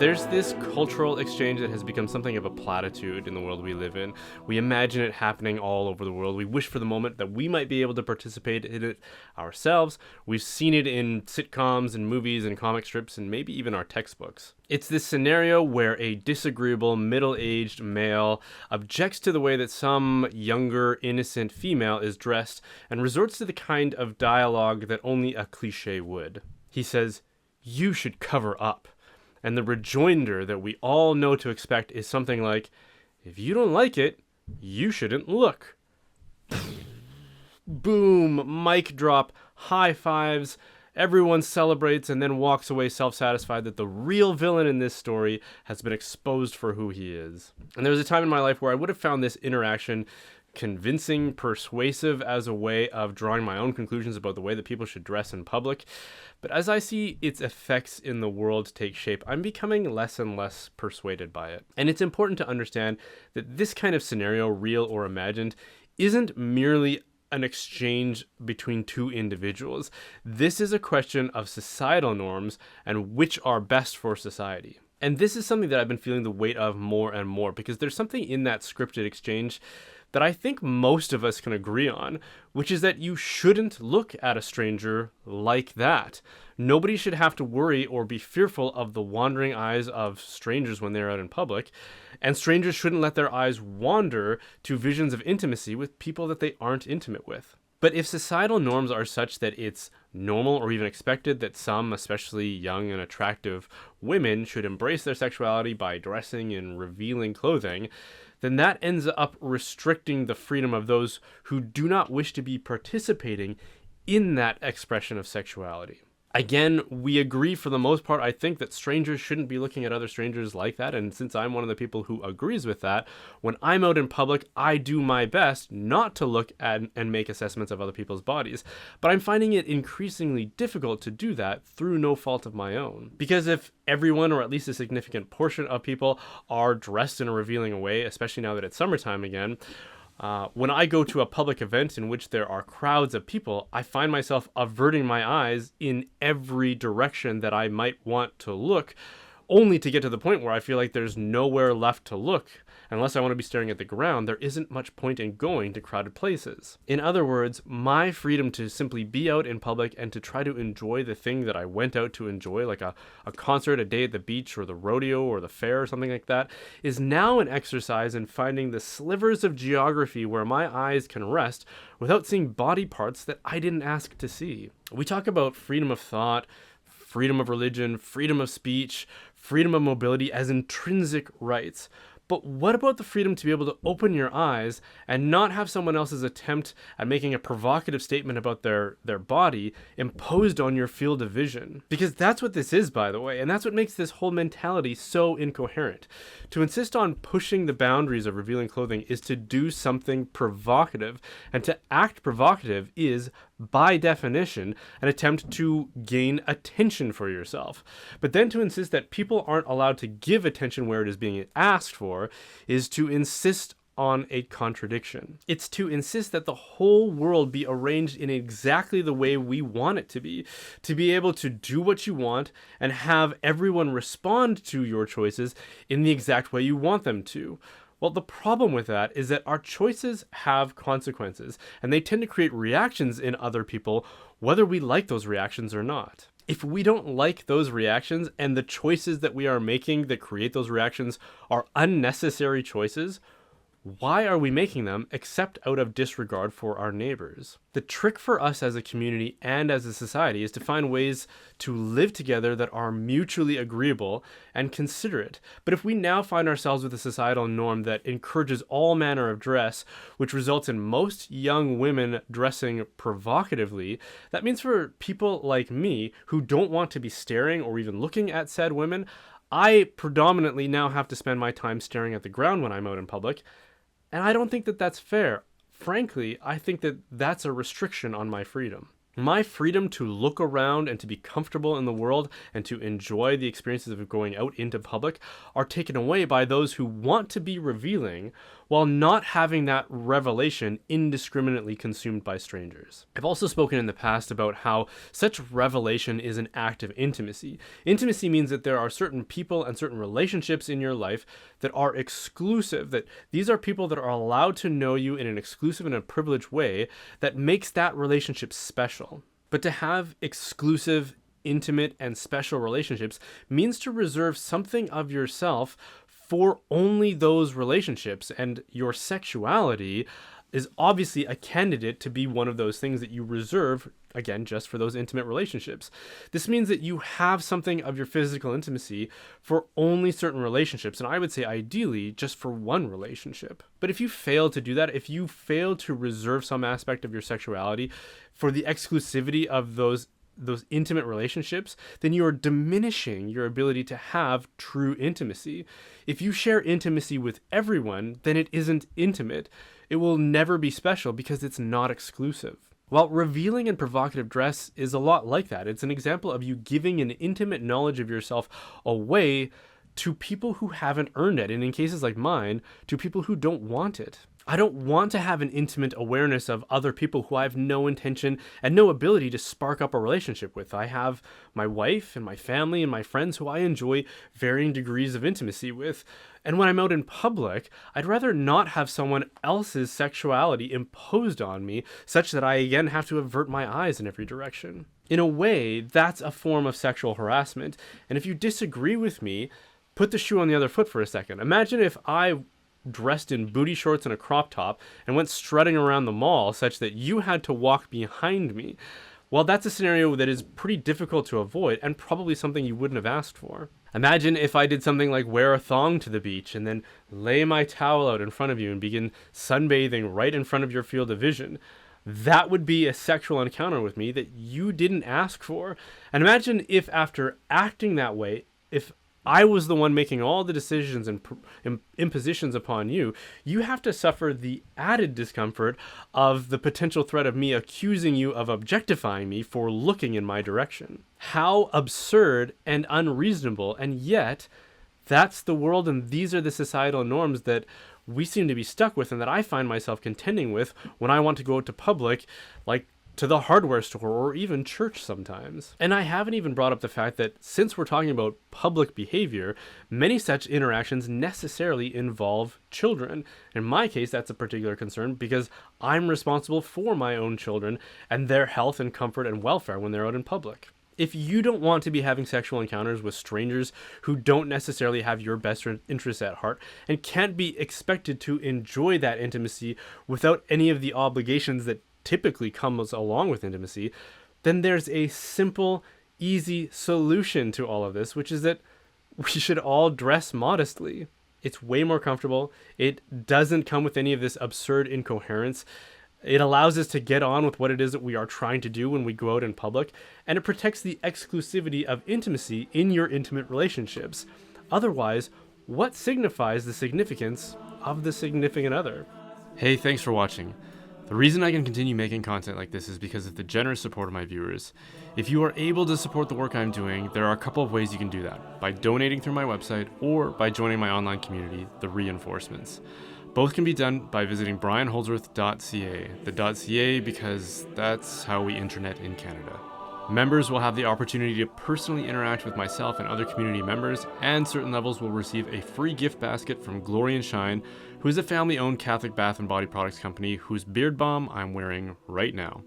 There's this cultural exchange that has become something of a platitude in the world we live in. We imagine it happening all over the world. We wish for the moment that we might be able to participate in it ourselves. We've seen it in sitcoms and movies and comic strips and maybe even our textbooks. It's this scenario where a disagreeable middle-aged male objects to the way that some younger, innocent female is dressed and resorts to the kind of dialogue that only a cliche would. He says, "You should cover up." And the rejoinder that we all know to expect is something like, "If you don't like it, you shouldn't look." Boom, mic drop, high fives, everyone celebrates and then walks away self-satisfied that the real villain in this story has been exposed for who he is. And there was a time in my life where I would have found this interaction convincing, persuasive as a way of drawing my own conclusions about the way that people should dress in public. But as I see its effects in the world take shape, I'm becoming less and less persuaded by it. And it's important to understand that this kind of scenario, real or imagined, isn't merely an exchange between two individuals. This is a question of societal norms and which are best for society. And this is something that I've been feeling the weight of more and more, because there's something in that scripted exchange that I think most of us can agree on, which is that you shouldn't look at a stranger like that. Nobody should have to worry or be fearful of the wandering eyes of strangers when they're out in public, and strangers shouldn't let their eyes wander to visions of intimacy with people that they aren't intimate with. But if societal norms are such that it's normal or even expected that some, especially young and attractive women, should embrace their sexuality by dressing in revealing clothing, then that ends up restricting the freedom of those who do not wish to be participating in that expression of sexuality. Again, we agree for the most part, I think, that strangers shouldn't be looking at other strangers like that. And since I'm one of the people who agrees with that, when I'm out in public, I do my best not to look at and make assessments of other people's bodies. But I'm finding it increasingly difficult to do that through no fault of my own. Because if everyone, or at least a significant portion of people, are dressed in a revealing way, especially now that it's summertime again, when I go to a public event in which there are crowds of people, I find myself averting my eyes in every direction that I might want to look, only to get to the point where I feel like there's nowhere left to look. Unless I want to be staring at the ground, there isn't much point in going to crowded places. In other words, my freedom to simply be out in public and to try to enjoy the thing that I went out to enjoy, like a concert, a day at the beach, or the rodeo, or the fair, or something like that, is now an exercise in finding the slivers of geography where my eyes can rest without seeing body parts that I didn't ask to see. We talk about freedom of thought, freedom of religion, freedom of speech, freedom of mobility as intrinsic rights. But what about the freedom to be able to open your eyes and not have someone else's attempt at making a provocative statement about their body imposed on your field of vision? Because that's what this is, by the way, and that's what makes this whole mentality so incoherent. To insist on pushing the boundaries of revealing clothing is to do something provocative, and to act provocative is, by definition, an attempt to gain attention for yourself. But then to insist that people aren't allowed to give attention where it is being asked for is to insist on a contradiction. It's to insist that the whole world be arranged in exactly the way we want it to be able to do what you want and have everyone respond to your choices in the exact way you want them to. Well, the problem with that is that our choices have consequences, and they tend to create reactions in other people, whether we like those reactions or not. If we don't like those reactions and the choices that we are making that create those reactions are unnecessary choices, why are we making them except out of disregard for our neighbors? The trick for us as a community and as a society is to find ways to live together that are mutually agreeable and considerate. But if we now find ourselves with a societal norm that encourages all manner of dress, which results in most young women dressing provocatively, that means for people like me who don't want to be staring or even looking at said women, I predominantly now have to spend my time staring at the ground when I'm out in public. And I don't think that that's fair. Frankly, I think that that's a restriction on my freedom. My freedom to look around and to be comfortable in the world and to enjoy the experiences of going out into public are taken away by those who want to be revealing while not having that revelation indiscriminately consumed by strangers. I've also spoken in the past about how such revelation is an act of intimacy. Intimacy means that there are certain people and certain relationships in your life that are exclusive, that these are people that are allowed to know you in an exclusive and a privileged way that makes that relationship special. But to have exclusive, intimate, and special relationships means to reserve something of yourself for only those relationships, and your sexuality is obviously a candidate to be one of those things that you reserve, again, just for those intimate relationships. This means that you have something of your physical intimacy for only certain relationships, and I would say ideally just for one relationship. But if you fail to do that, if you fail to reserve some aspect of your sexuality for the exclusivity of those intimate relationships, then you are diminishing your ability to have true intimacy. If you share intimacy with everyone, then it isn't intimate. It will never be special because it's not exclusive. While revealing and provocative dress is a lot like that. It's an example of you giving an intimate knowledge of yourself away to people who haven't earned it, and in cases like mine, to people who don't want it. I don't want to have an intimate awareness of other people who I have no intention and no ability to spark up a relationship with. I have my wife and my family and my friends who I enjoy varying degrees of intimacy with. And when I'm out in public, I'd rather not have someone else's sexuality imposed on me, such that I again have to avert my eyes in every direction. In a way, that's a form of sexual harassment. And if you disagree with me, put the shoe on the other foot for a second. Imagine if I dressed in booty shorts and a crop top and went strutting around the mall such that you had to walk behind me. Well, that's a scenario that is pretty difficult to avoid and probably something you wouldn't have asked for. Imagine if I did something like wear a thong to the beach and then lay my towel out in front of you and begin sunbathing right in front of your field of vision. That would be a sexual encounter with me that you didn't ask for. And imagine if after acting that way, if I was the one making all the decisions and impositions upon you, you have to suffer the added discomfort of the potential threat of me accusing you of objectifying me for looking in my direction. How absurd and unreasonable, and yet that's the world, and these are the societal norms that we seem to be stuck with and that I find myself contending with when I want to go out to public, like to the hardware store or even church sometimes. And I haven't even brought up the fact that since we're talking about public behavior, many such interactions necessarily involve children. In my case, that's a particular concern because I'm responsible for my own children and their health and comfort and welfare when they're out in public. If you don't want to be having sexual encounters with strangers who don't necessarily have your best interests at heart and can't be expected to enjoy that intimacy without any of the obligations that typically comes along with intimacy, then there's a simple, easy solution to all of this, which is that we should all dress modestly. It's way more comfortable. It doesn't come with any of this absurd incoherence. It allows us to get on with what it is that we are trying to do when we go out in public, and it protects the exclusivity of intimacy in your intimate relationships. Otherwise, what signifies the significance of the significant other? Hey, thanks for watching. The reason I can continue making content like this is because of the generous support of my viewers. If you are able to support the work I'm doing, there are a couple of ways you can do that. By donating through my website or by joining my online community, The Reinforcements. Both can be done by visiting brianholdsworth.ca. The .ca because that's how we internet in Canada. Members will have the opportunity to personally interact with myself and other community members, and certain levels will receive a free gift basket from Glory and Shine, who is a family-owned Catholic bath and body products company whose beard balm I'm wearing right now.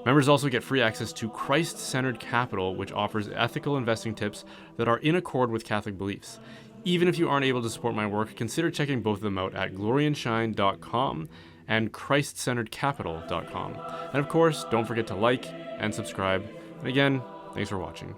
Members also get free access to Christ-Centered Capital, which offers ethical investing tips that are in accord with Catholic beliefs. Even if you aren't able to support my work, consider checking both of them out at gloryandshine.com and christcenteredcapital.com. And of course, don't forget to like and subscribe. And again, thanks for watching.